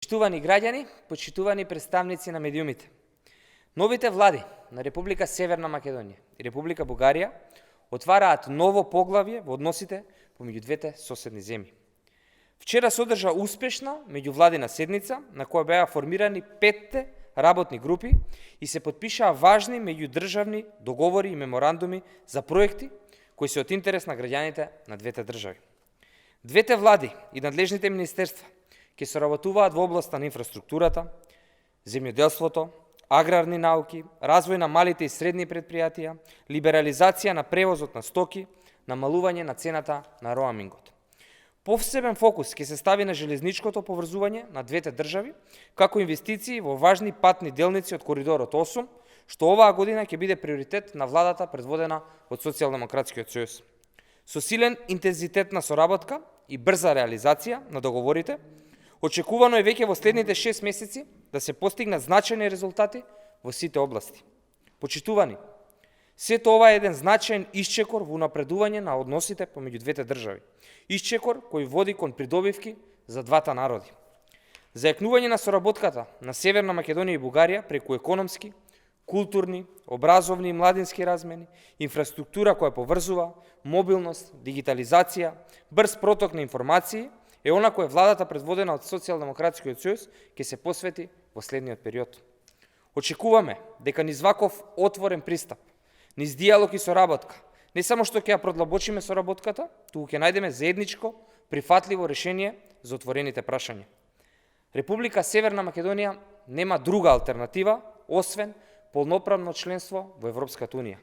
Почитувани граѓани, почитувани представници на медиумите. Новите влади на Република Северна Македонија и Република Бугарија отвараат ново поглавје во односите помеѓу двете соседни земји. Вчера се одржа успешна меѓувладина седница на која беа формирани 5 работни групи и се потпишаа важни меѓудржавни договори и меморандуми за проекти кои се од интерес на граѓаните на двете држави. Двете влади и надлежните министерства ќе соработуваат во областа на инфраструктурата, земјоделството, аграрни науки, развој на малите и средни предпријатија, либерализација на превозот на стоки, намалување на цената на роамингот. Посебен фокус ќе се стави на железничкото поврзување на двете држави, како инвестиции во важни патни делници од коридорот 8, што оваа година ќе биде приоритет на владата предводена од Социјалдемократскиот сојуз. Со силен интензитет на соработка и брза реализација на договорите, очекувано е веќе во следните 6 месеци да се постигнат значајни резултати во сите области. Почитувани, сето ова е еден значаен исчекор во унапредување на односите помеѓу двете држави. Исчекор кој води кон придобивки за двата народи. Зајакнување на соработката на Северна Македонија и Бугарија преку економски, културни, образовни и младински размени, инфраструктура која поврзува, мобилност, дигитализација, брз проток на информации е она која владата предводена од Социјалдемократскиот сојуз ќе се посвети во следниот период. Очекуваме дека низ ваков отворен пристап, низ диалог и соработка, не само што ќе ја продлабочиме соработката, туку ќе најдеме заедничко, прифатливо решение за отворените прашања. Република Северна Македонија нема друга алтернатива, освен полноправно членство во Европската Унија.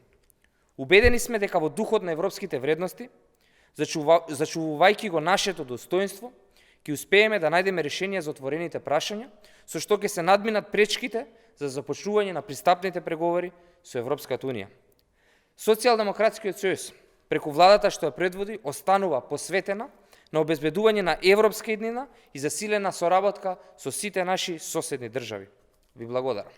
Убедени сме дека во духот на европските вредности, зачувувајќи го нашето достоинство, ќе успееме да најдеме решение за отворените прашања, со што ќе се надминат пречките за започнување на пристапните преговори со Европската Унија. Социјалдемократскиот сојуз, преку владата што ја предводи, останува посветена на обезбедување на европска иднина и засилена соработка со сите наши соседни држави. Ви благодарам.